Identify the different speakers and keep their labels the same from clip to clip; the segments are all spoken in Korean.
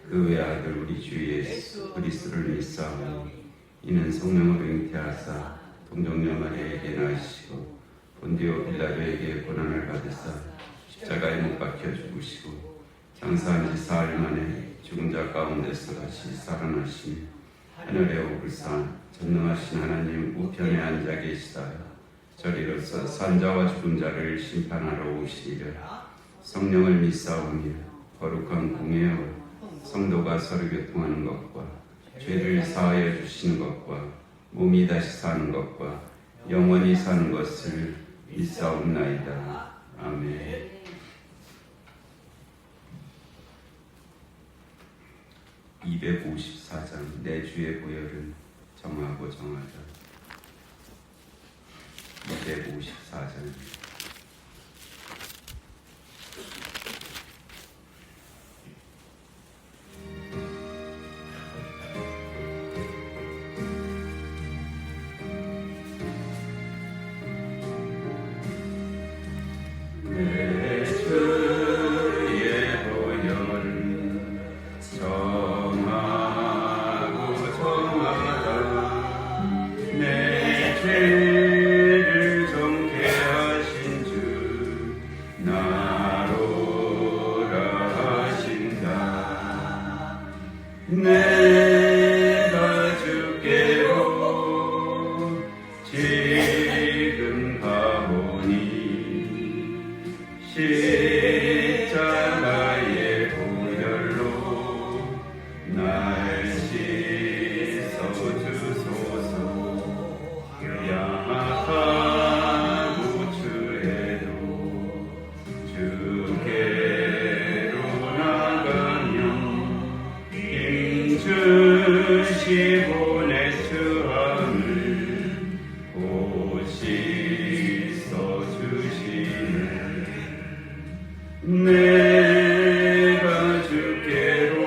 Speaker 1: 그 외아들 우리 주 예수 그리스도를 믿사오니 이는 성령으로 잉태하사 동정녀 마리아에게 나시고 본디오 빌라도에게 고난을 받으사 십자가에 못 박혀 죽으시고 장사한 지 사흘 만에 죽은 자 가운데서 다시 살아나시며 하늘에 오르사 전능하신 하나님 우편에 앉아 계시다. 저리로서 산자와 죽은 자를 심판하러 오시리라. 성령을 믿사오며 거룩한 공예와 성도가 서로 교통하는 것과 죄를 사하여 주시는 것과 몸이 다시 사는 것과 영원히 사는 것을 믿사옵나이다. 아멘. 254장 내 주의 보혈은 정하고 정하자. 254장 내가 주께로 지금 가오니 십자가의 보혈로 날 씻어 주소서. 야하고 주해도 주께로 나가며 주시고 내 주함을 곧 씻어주시네. 내가 주께로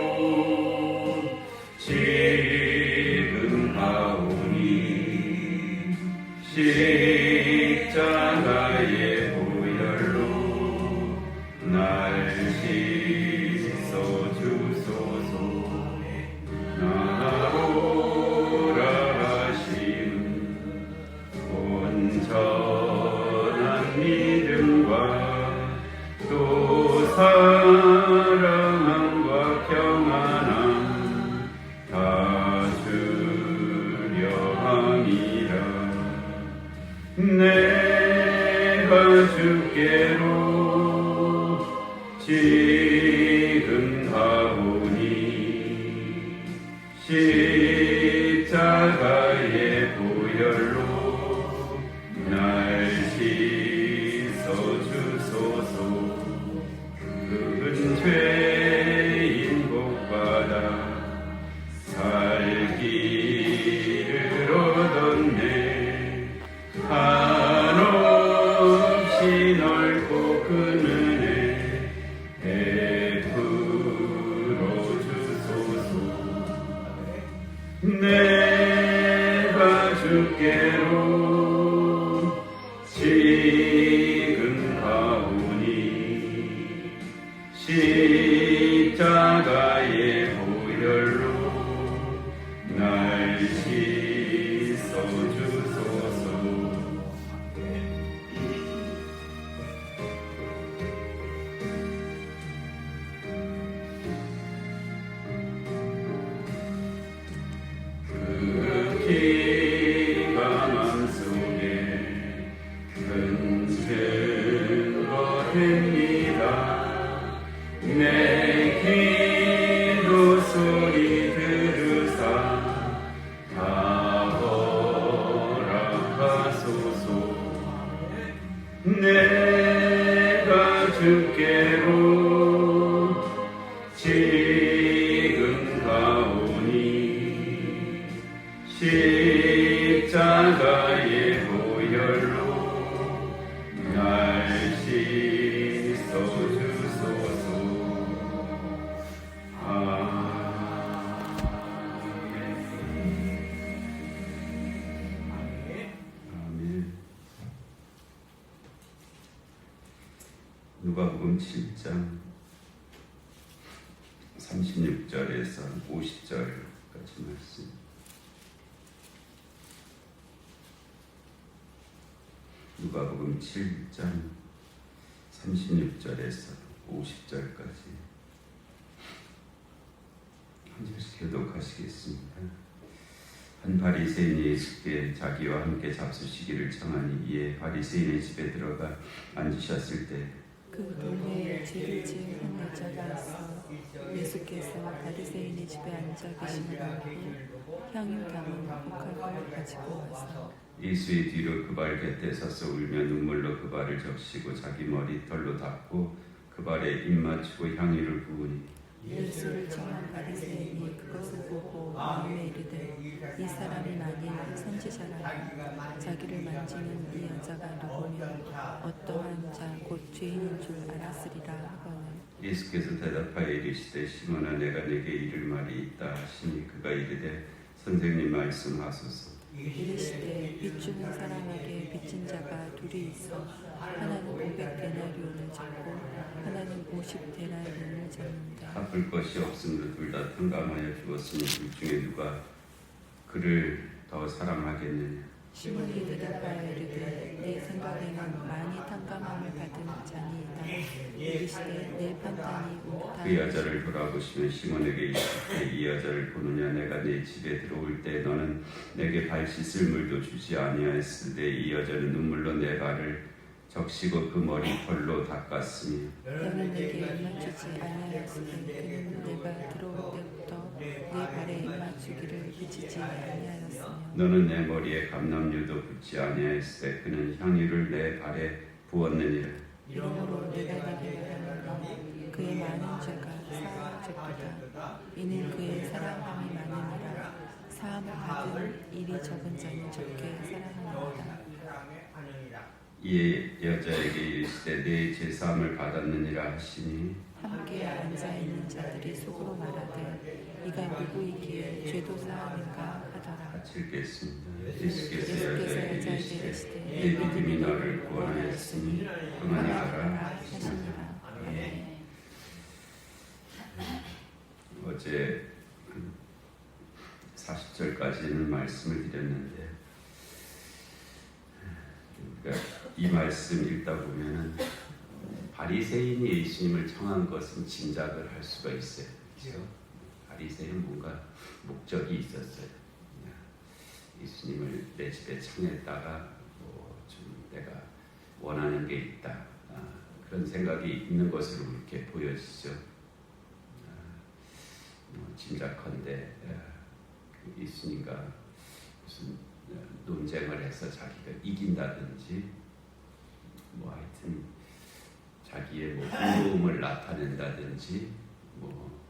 Speaker 1: 지금 가오니 십자가의 보혈로 날 씻어주소서. 나오라 하시는 온전한 믿음과 또 사랑과 평안함 다 주려 함이라. 내가 주께로 지금 가오니 십자가의 보혈로 날 씻어주소서. 큰 죄인 복받아 살 길을 얻었네. 한없이 넓고 큰 은혜 베풀어 주소서. 내가 주께로 지금 가오니 십자가의 보혈로 날 씻어 주소서. 피가 맘속에 큰 증거 됩니다. 내 기도 소리 들으사 다 허락하소서. 내가 주께로 지금 가오니 십자가의 보혈로 날 씻어 주소서. 아멘. 누가복음 7장 36절에서 50절까지 말씀. 누가복음 7장 36절에서 50절까지 한 절씩 교독하시겠습니다. 한 바리새인이 예수께 자기와 함께 잡수시기를 청하니 이에 바리새인의 집에 들어가 앉으셨을 때
Speaker 2: 그 동네에 죄를 지은 한 여자가 있어 예수께서 바리새인의 집에 앉아 계심을 알고 향유 담은 옥합을 가지고 와서
Speaker 1: 예수의 뒤로 그 발 곁에 서서 울며 눈물로 그 발을 적시고 자기 머리털로 닦고 그 발에 입 맞추고 향유를 부으니
Speaker 2: 예수를 청한 바리새인이 그것을 보고 마음에 이르되 이 사람이 만일 선지자라면 자기를 만지는 이 여자가 누구며 어떠한 자 곧 죄인인 줄 알았으리라 하거늘
Speaker 1: 예수께서 대답하여 이르시되 시몬아 내가 내게 이를 말이 있다 하시니 그가 이르되 선생님 말씀하소서.
Speaker 2: 이르시되 빚 주는 사람에게 빚진 자가 둘이 있어 하나는 500데나리온을 졌고 하나는 50데나리온을 졌는데
Speaker 1: 갚을 것이 없으므로 둘 다 탕감하여 주었으니 둘 중에 누가 그를 더 사랑하겠느냐.
Speaker 2: 시몬이 대답하여 이르되 내 생각에는 많이 탕감함을 받은 자니이다. 이르시되 내 판단이 옳다.
Speaker 1: 그 여자를 돌아보시며 시몬에게 이르시되 이 여자를 보느냐. 내가 네 집에 들어올 때 너는 내게 발 씻을 물도 주지 아니하였을 때 이 여자는 눈물로 내 발을 적시고 그 머리털로 닦았으니
Speaker 2: 너는 내게 입맞추지 아니하였으니 그는 내가 들어올 때부터 내 발에 입맞추기를 그치지 아니하였으며
Speaker 1: 너는 내 머리에 감람유도 붓지 아니하였을 때 그는 향유를 내 발에 부었느니라.
Speaker 2: 이러므로 내가 내게 말하노니 그의 많은 죄가 사하졌도다. 이는 그의 사랑함이 많으니라. 사함을 받은 일이 적은 자는 적게 사랑하노라.
Speaker 1: 이에 여자에게 이르시되 내 제사함을 받았느니라 하시니
Speaker 2: 함께 앉아있는 자들이 속으로 말하되 이가 누구이기에 죄도 사하는가 하더라.
Speaker 1: 같이 읽겠습니다.
Speaker 2: 예수께서
Speaker 1: 예수께서 여자에게
Speaker 2: 여자에게
Speaker 1: 이르시되
Speaker 2: 이르시되
Speaker 1: 내 믿음이 너를 구원하였으니 그만이 가라
Speaker 2: 하시니라. 아멘.
Speaker 1: 어제 40절까지는 말씀을 드렸는데 그러니까 이 말씀 읽다 보면은 바리새인이 예수님을 청한 것은 짐작을 할 수가 있어요. 그렇죠? 바리새인은 뭔가 목적이 있었어요. 예수님을 내 집에 청했다가 좀 내가 원하는 게 있다. 그런 생각이 있는 것으로 이렇게 보여지죠. 짐작컨대 예수님과 무슨 논쟁을 해서 자기가 이긴다든지 뭐 하여튼 자기의 뭐 궁금을 나타낸다든지 뭐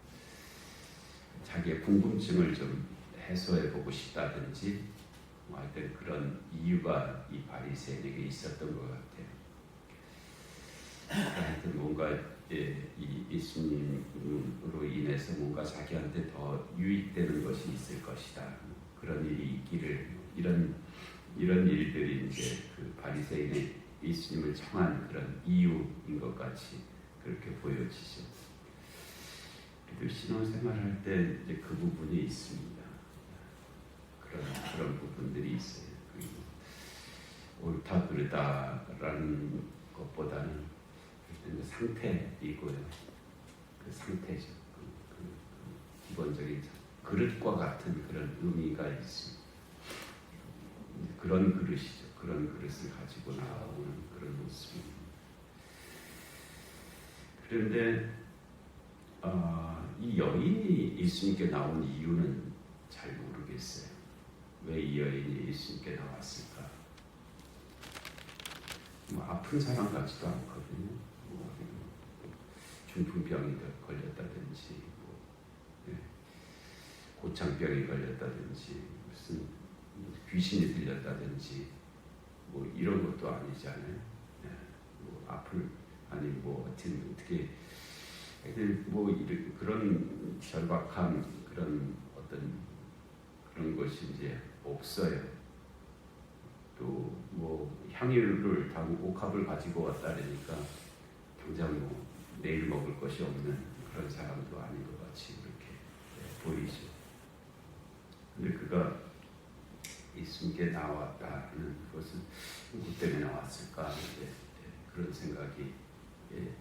Speaker 1: 자기의 궁금증을 좀 해소해 보고 싶다든지 뭐 하여튼 그런 이유가 이 바리새인에게 있었던 것 같아요. 하여튼 뭔가 이 예수님으로 인해서 뭔가 자기한테 더 유익되는 것이 있을 것이다. 그런 일이 있기를 이런 일들이 이제 그 바리새인의 예수님을 청한 그런 이유인 것 같이 그렇게 보여지죠. 그래도 신앙생활할 때 이제 그 부분이 있습니다. 그런 부분들이 있어요. 옳다 그르다라는 것보다는 상태이고요. 그 상태죠. 그 기본적인 그릇과 같은 그런 의미가 있습니다. 그런 그릇이죠. 그런 그릇을 가지고 나오는 그런 모습입니다. 그런데 이 여인이 예수님께 나온 이유는 잘 모르겠어요. 왜 이 여인이 예수님께 나왔을까? 뭐 아픈 사람 같지도 않거든요. 중풍병이 걸렸다든지 고창병이 걸렸다든지 무슨 귀신이 들렸다든지 뭐 이런 것도 아니잖아요. 뭐 아니 뭐 어떻게 뭐 그런 절박한 그런 어떤 그런 것이 이제 없어요. 또 뭐 향유를 담고 옥합을 가지고 왔다니까 당장 뭐 내일 먹을 것이 없는 그런 사람도 아닌 것 같아요. 같이 그렇게 보이죠. 근데 그가 예수님께 나왔다는 것은 누구 때문에 나왔을까? 그런 생각이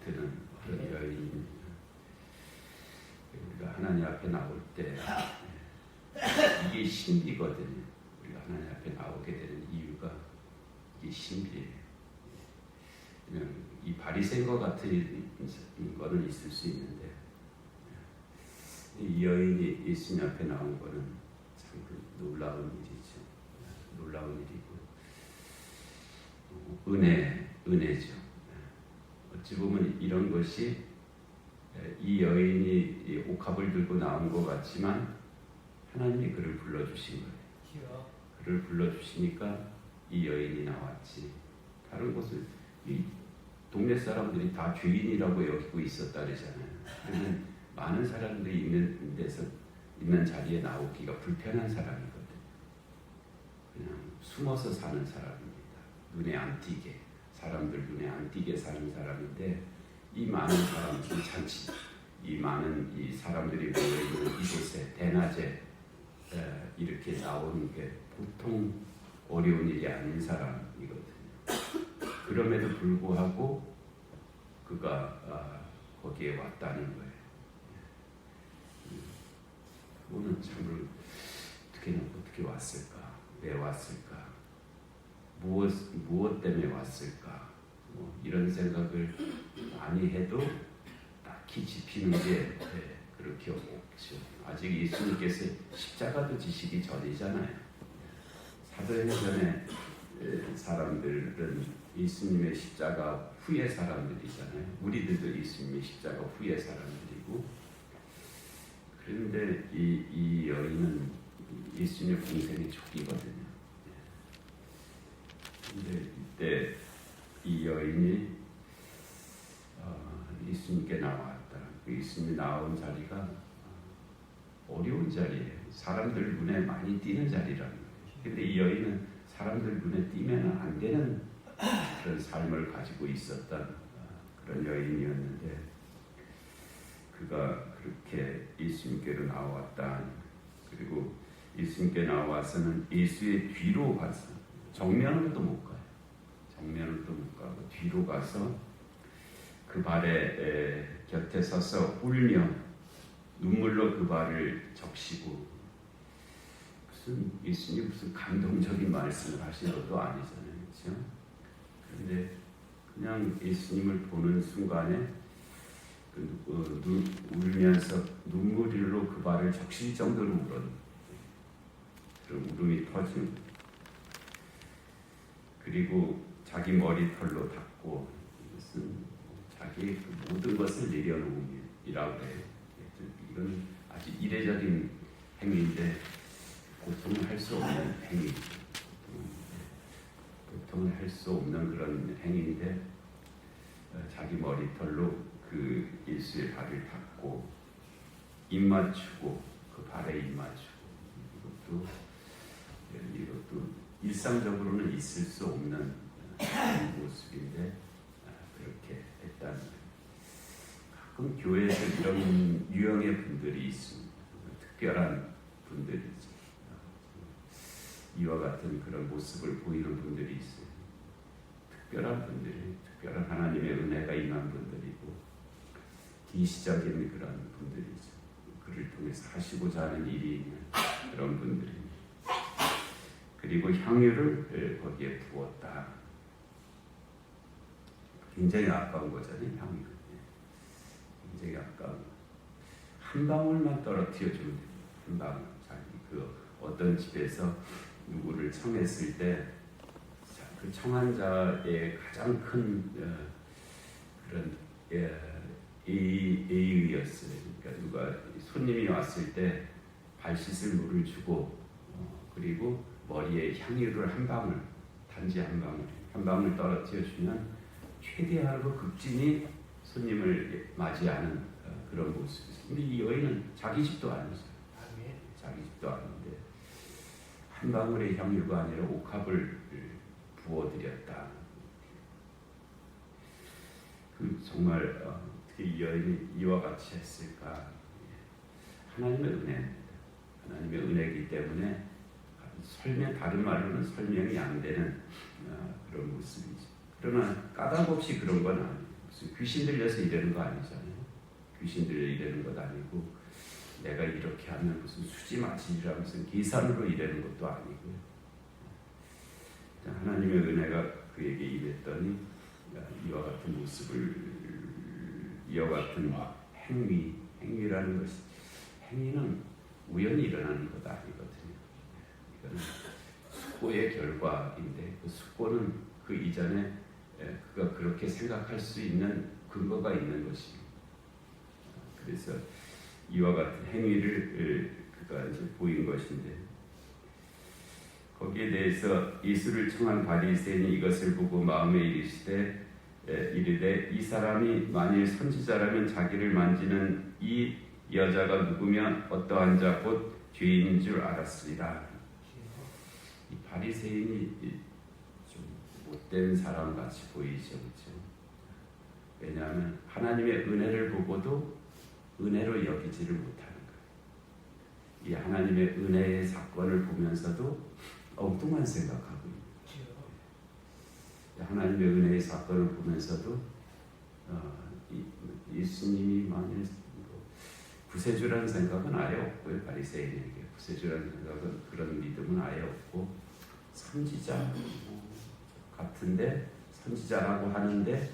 Speaker 1: 드는 그런 여인입니다. 우리가 하나님 앞에 나올 때 이게 신비거든요. 우리가 하나님 앞에 나오게 되는 이유가 이게 신비예요. 그냥 이 바리새인과 같은 거는 있을 수 있는데 이 여인이 예수님 앞에 나온 거는 참 놀라운 일이죠. 놀라운 일이고 은혜죠. 어찌 보면 이런 것이 이 여인이 이 옥합을 들고 나온 것 같지만 하나님이 그를 불러주신 거예요. 그를 불러주시니까 이 여인이 나왔지. 다른 곳은 이 동네 사람들이 다 죄인이라고 여기고 있었다 그러잖아요. 그러면 많은 사람들이 있는 데서 있는 자리에 나오기가 불편한 사람이거든요. 그냥 숨어서 사는 사람입니다. 눈에 안 띄게, 사람들 눈에 안 띄게 사는 사람인데 이 많은 사람들이 잔치, 이 많은 이 사람들이 모여있는 이곳에 대낮에 이렇게 나오는 게 보통 어려운 일이 아닌 사람이거든요. 그럼에도 불구하고 그가 거기에 왔다는 거예요. 그거는 참으로 어떻게 왔을까? 왜 왔을까? 무엇 때문에 왔을까? 이런 생각을 많이 해도 딱히 짚히는 게 그렇게 없죠. 아직 예수님께서 십자가도 지시기 전이잖아요. 사도행전에 사람들은 예수님의 십자가 후의 사람들이잖아요. 우리들도 예수님의 십자가 후의 사람들이고, 그런데 이 여인은 예수님의 공생의 초기거든요. 근데 이때 이 여인이 예수님께 나왔다. 예수님이 나온 자리가 어려운 자리예요. 사람들 눈에 많이 띄는 자리라는 거예요. 근데 이 여인은 사람들 눈에 띄면 안 되는 그런 삶을 가지고 있었던 그런 여인이었는데, 그가 그렇게 예수님께로 나왔다. 그리고 예수님께 나와서는 예수의 뒤로 가서, 정면으로도 못 가요. 정면으로도 못 가고 뒤로 가서 그 발에 곁에 서서 울며 눈물로 그 발을 적시고, 예수님 무슨 감동적인 말씀을 하신 것도 아니잖아요. 그렇죠? 그런데 그냥 예수님을 보는 순간에 울면서 눈물로 그 발을 적실 정도로 울었는 그런 울음이 터지는. 그리고 자기 머리털로 닦고, 이것은 자기의 그 모든 것을 내려놓음이라고 해요. 이건 아주 이례적인 행위인데 보통은 할 수 없는 행위, 보통은 할 수 없는 그런 행위인데, 자기 머리털로 그 예수의 발을 닦고 입 맞추고 그 발에 입 맞추고, 이것도 일상적으로는 있을 수 없는 모습인데 그렇게 했다는 거예요. 가끔 교회에서 이런 유형의 분들이 있습니다. 특별한 분들이죠. 이와 같은 그런 모습을 보이는 분들이 있어요. 특별한 분들이, 특별한 하나님의 은혜가 임한 분들이고 기시적인 그런 분들이죠. 그를 통해서 하시고자 하는 일이 있는 그런 분들입니다. 그리고 향유를 거기에 부었다. 굉장히 아까운 거잖아요. 향유. 굉장히 아까운. 한 방울만 떨어뜨려 주면 됩니다. 한 방울. 자기 그 어떤 집에서 누구를 청했을 때 그 청한 자의 가장 큰 그런 예의였어요. 그러니까 누가 손님이 왔을 때 발 씻을 물을 주고 그리고 머리에 향유를 한 방울, 단지 한 방울 떨어뜨려 주면 최대한으로 극진히 손님을 맞이하는 그런 모습이었어요. 근데 이 여인은 자기 집도 아니었어요. 자기 집도 아닌데 한 방울의 향유가 아니라 옥합을 부어드렸다. 정말 어떻게 이 여인이 이와 같이 했을까? 하나님의 은혜입니다. 하나님의 은혜이기 때문에 다른 말로는 설명이 안 되는 그런 모습이죠. 그러나 까닭 없이 그런 건 아니에요. 무슨 귀신 들려서 이러는 거 아니잖아요. 귀신 들려 이러는 것 아니고 내가 이렇게 하면 무슨 수지 마치리라 무슨 계산으로 이러는 것도 아니고요. 하나님의 은혜가 그에게 임했더니 이와 같은 모습을 이와 같은 행위라는 것이 행위는 우연히 일어나는 것 아니거든요. 이거는 숙고의 결과인데 그 숙고는 그 이전에 그가 그렇게 생각할 수 있는 근거가 있는 것입니다. 그래서 이와 같은 행위를 그가 이제 보인 것인데 거기에 대해서 예수를 청한 바리새인이 이것을 보고 마음에 이르되 이 사람이 만일 선지자라면 자기를 만지는 이 여자가 누구며 어떠한 자 곧 죄인인 줄 알았으리라. 이 바리새인이 좀 못된 사람 같이 보이죠, 그렇죠? 왜냐하면 하나님의 은혜를 보고도 은혜로 여기지를 못하는 거예요. 이 하나님의 은혜의 사건을 보면서도 엉뚱한 생각하고 있는 거예요. 하나님의 은혜의 사건을 보면서도 예수님이 만일 구세주라는 생각은 아예 없고요. 바리새인에게 구세주라는 생각은 그런 믿음은 아예 없고 선지자 같은데 선지자라고 하는데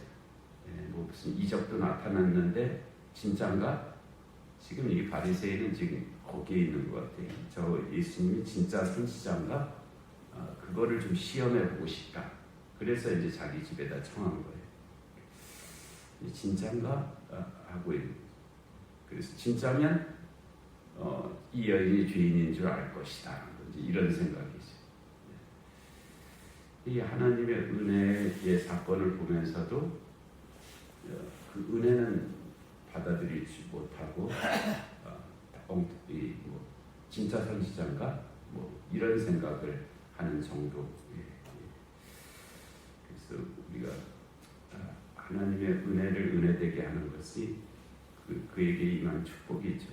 Speaker 1: 뭐 무슨 이적도 나타났는데 진짠가? 지금 이 바리새인은 지금 거기에 있는 것 같아요. 저 예수님이 진짜 선지자인가? 그거를 좀 시험해 보고 싶다. 그래서 이제 자기 집에다 청한 거예요. 진짠가? 하고 있는 거예요. 그래서 진짜면 이 여인이 죄인인 줄 알 것이다. 이런 생각이죠. 이 하나님의 은혜의 사건을 보면서도 그 은혜는 받아들이지 못하고 진짜 선지자인가? 이런 생각을 하는 정도. 그래서 우리가 하나님의 은혜를 은혜되게 하는 것이 그에게 임한 축복이죠.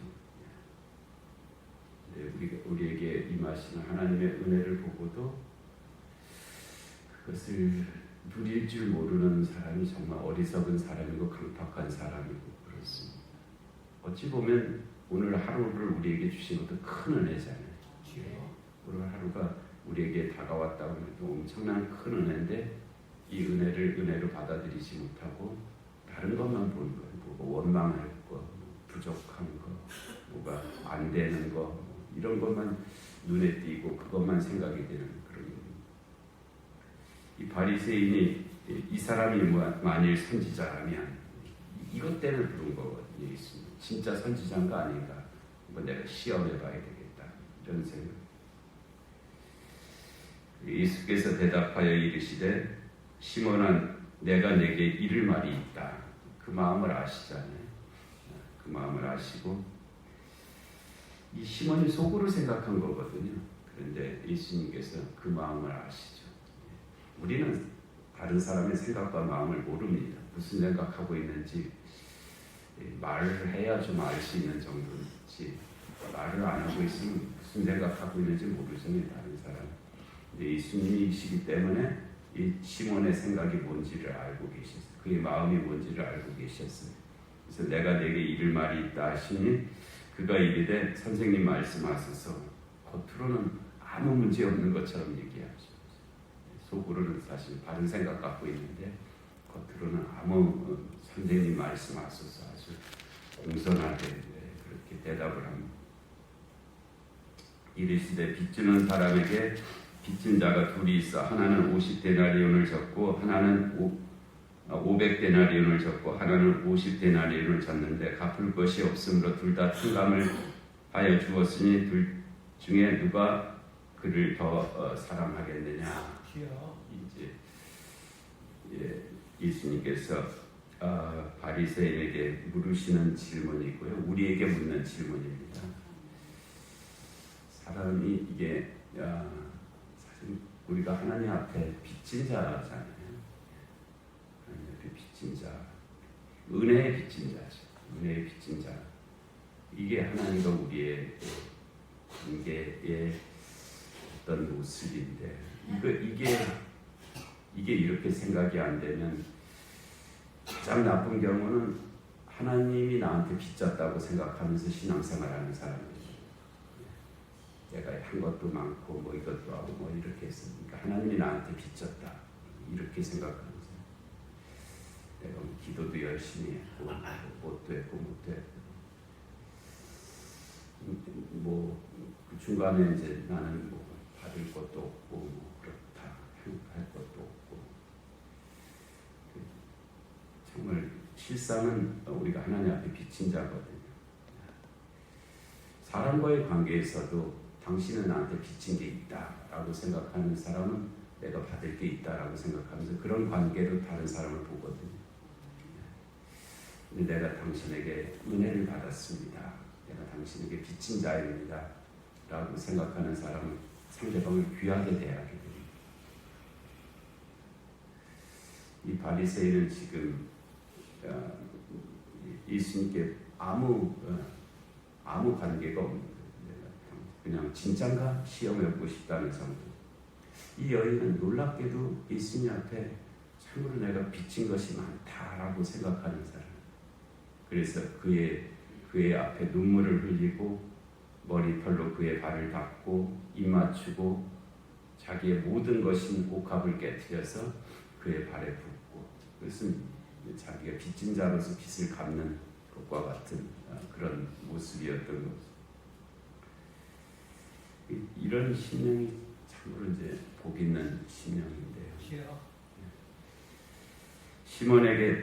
Speaker 1: 우리에게 임하시는 하나님의 은혜를 보고도 그것을 누릴 줄 모르는 사람이 정말 어리석은 사람이고 강팍한 사람이고 그렇습니다. 어찌 보면 오늘 하루를 우리에게 주신 것도 큰 은혜잖아요. 오늘 하루가 우리에게 다가왔다고 하면 또 엄청난 큰 은혜인데 이 은혜를 은혜로 받아들이지 못하고 다른 것만 보는 거예요. 원망할 거, 부족한 거, 뭐가 안 되는 거 이런 것만 눈에 띄고 그것만 생각이 되는 그런 이 바리새인이 이 사람이 만일 선지자라면 이것 때문에 부른 거거든요. 예수님. 진짜 선지자인가 아닌가 내가 시험해봐야 되겠다 이런 생각. 예수께서 대답하여 이르시되 시몬아 내가 내게 이를 말이 있다. 그 마음을 아시잖아요. 그 마음을 아시고 이 시몬이 속으로 생각한 거거든요. 그런데 예수님께서 그 마음을 아시죠. 우리는 다른 사람의 생각과 마음을 모릅니다. 무슨 생각하고 있는지 말을 해야 좀 알 수 있는 정도지 말을 안 하고 있으면 무슨 생각하고 있는지 모르잖아요. 다른 사람. 근데 예수님이시기 때문에 이 시몬의 생각이 뭔지를 알고 계셨어요. 그의 마음이 뭔지를 알고 계셨어요. 그래서 내가 내게 이를 말이 있다 하시니 그가 이르되 선생님 말씀하소서. 겉으로는 아무 문제 없는 것처럼 얘기하죠. 속으로는 사실 바른 생각 갖고 있는데 겉으로는 아무 선생님 말씀하소서 아주 공손하게 그렇게 대답을 합니다. 이르시되 빚주는 사람에게 빚진 자가 둘이 있어 하나는 50데나리온을 졌고 하나는 500데나리온을 졌고 하나는 50데나리온을 졌는데 갚을 것이 없으므로 둘 다 탕감을 하여 주었으니 둘 중에 누가 그를 더 사랑하겠느냐. 이제 예수님께서 바리새인에게 물으시는 질문이고요. 우리에게 묻는 질문입니다. 사람이 이게 사실 우리가 하나님 앞에 빚진 자잖아요. 하나님 앞에 빚진 자, 은혜의 빚진 자죠. 은혜의 빚진 자. 이게 하나님과 우리의 관계의 어떤 모습인데 이게 이렇게 생각이 안 되면 가장 나쁜 경우는 하나님이 나한테 빚졌다고 생각하면서 신앙생활하는 사람들이 내가 한 것도 많고 뭐 이것도 하고 뭐 이렇게 했으니까 하나님이 나한테 빚졌다 이렇게 생각하면서 내가 뭐 기도도 열심히 했고 못도 했고 못도 했고 뭐그 중간에 이제 나는 뭐 받을 것도 없고 뭐 그렇다 할 것도 없고 정말 실상은 우리가 하나님 앞에 빚진 자거든요. 사람과의 관계에서도 당신은 나한테 빚진 게 있다라고 생각하는 사람은 내가 받을 게 있다라고 생각하면서 그런 관계로 다른 사람을 보거든요. 근데 내가 당신에게 은혜를 받았습니다. 내가 당신에게 빚진 자입니다. 라고 생각하는 사람은 상대방을 귀하게 대하게 됩니다. 이 바리새인은 지금 예수님께 아무 관계가 없는 거예요. 그냥 진짠가 시험해보고 싶다는 정도. 이 여인은 놀랍게도 예수님 앞에 참으로 내가 빚진 것이 많다라고 생각하는 사람. 그래서 그의 앞에 눈물을 흘리고 머리털로 그의 발을 닦고 입 맞추고 자기의 모든 것인 옥합을 깨뜨려서 그의 발에 붓고 그것은 자기가 빚진 자로서 빚을 갚는 것과 같은 그런 모습이었던 거죠. 이런 심령이 참으로 이제 복 있는 심령인데요.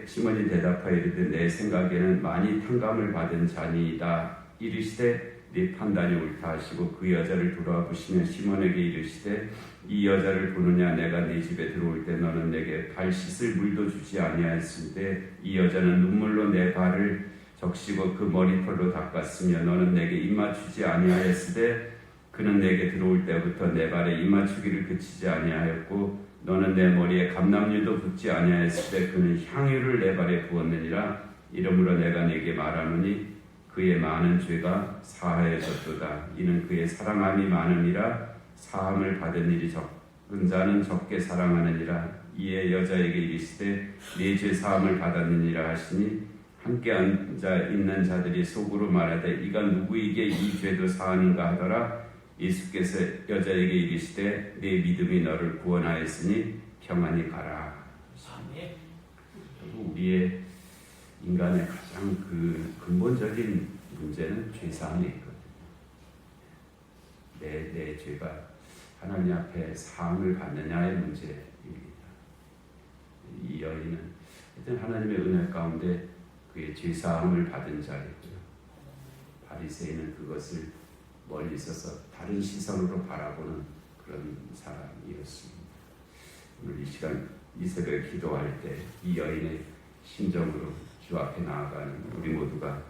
Speaker 1: 시몬이 대답하여 이르되 내 생각에는 많이 탕감을 받은 자니이다. 이르시되 네 판단이 옳다 하시고 그 여자를 돌아보시며 시몬에게 이르시되 이 여자를 보느냐 내가 네 집에 들어올 때 너는 내게 발 씻을 물도 주지 아니하였으되 이 여자는 눈물로 내 발을 적시고 그 머리털로 닦았으며 너는 내게 입 맞추지 아니하였으되 그는 내게 들어올 때부터 내 발에 입 맞추기를 그치지 아니하였고 너는 내 머리에 감람유도 붓지 아니하였을 때 그는 향유를 내 발에 부었느니라. 이러므로 내가 네게 말하노니 그의 많은 죄가 사하여졌도다. 이는 그의 사랑함이 많음이라. 사함을 받은 일이 적은 자는 적게 사랑하느니라. 이에 여자에게 이르시되 네 죄 사함을 받았느니라 하시니 함께 앉아 있는 자들이 속으로 말하되 이가 누구에게 이 죄도 사하는가 하더라. 예수께서 여자에게 이르시되 네 믿음이 너를 구원하였으니 평안히 가라. 우리의 인간의 가장 그 근본적인 문제는 죄사함에 있거든요. 내 죄가 하나님 앞에 사함을 받느냐의 문제입니다. 이 여인은 하여튼 하나님의 은혜 가운데 그의 죄사함을 받은 자이고요. 바리새인은 그것을 멀리 있어서 다른 시선으로 바라보는 그런 사람이었습니다. 오늘 이 시간 이 새벽에 기도할 때 이 여인의 심정으로 주 앞에 나아가는 우리 모두가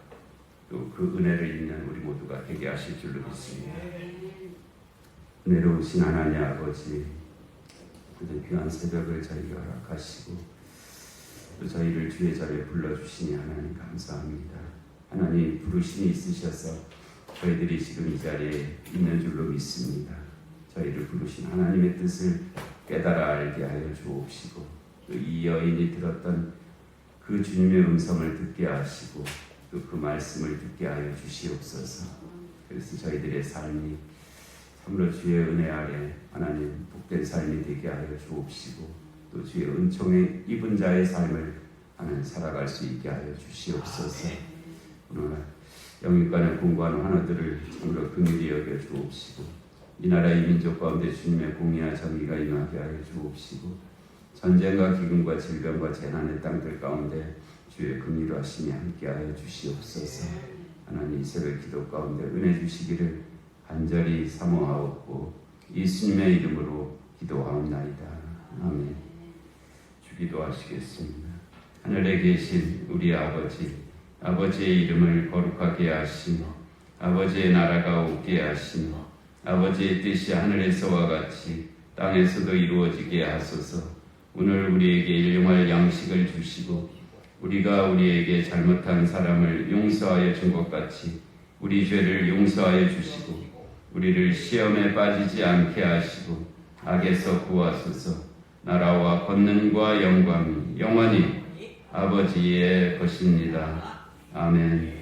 Speaker 1: 또 그 은혜를 입는 우리 모두가 되게 하실 줄로 믿습니다. 은혜로우신 하나님 아버지, 오늘 귀한 새벽을 저희에게 허락하시고 또 저희를 주의 자리에 불러주시니 하나님 감사합니다. 하나님 부르심이 있으셔서 저희들이 지금 이 자리에 있는 줄로 믿습니다. 저희를 부르신 하나님의 뜻을 깨달아 알게 하여 주옵시고 또 이 여인이 들었던 그 주님의 음성을 듣게 하시고 또 그 말씀을 듣게 하여 주시옵소서. 그래서 저희들의 삶이 참으로 주의 은혜 아래 하나님 복된 삶이 되게 하여 주옵시고 또 주의 은총에 입은 자의 삶을 하나님 살아갈 수 있게 하여 주시옵소서. 오늘 영육간에 공부하는 하나들을 참으로 긍휼히 여겨 주옵시고 이 나라 이 민족 가운데 주님의 공의와 정의가 임하게 하여 주옵시고 전쟁과 기근과 질병과 재난의 땅들 가운데 주의 긍휼하심이 함께하여 주시옵소서. 하나님 이 새벽 기도 가운데 은혜 주시기를 간절히 사모하옵고 예수님의 이름으로 기도하옵나이다. 아멘. 주기도 하시겠습니다. 하늘에 계신 우리 아버지, 아버지의 이름을 거룩하게 하시며 아버지의 나라가 오게 하시며 아버지의 뜻이 하늘에서와 같이 땅에서도 이루어지게 하소서. 오늘 우리에게 일용할 양식을 주시고 우리가 우리에게 잘못한 사람을 용서하여 준 것 같이 우리 죄를 용서하여 주시고 우리를 시험에 빠지지 않게 하시고 악에서 구하소서. 나라와 권능과 영광이 영원히 아버지의 것입니다. 아멘.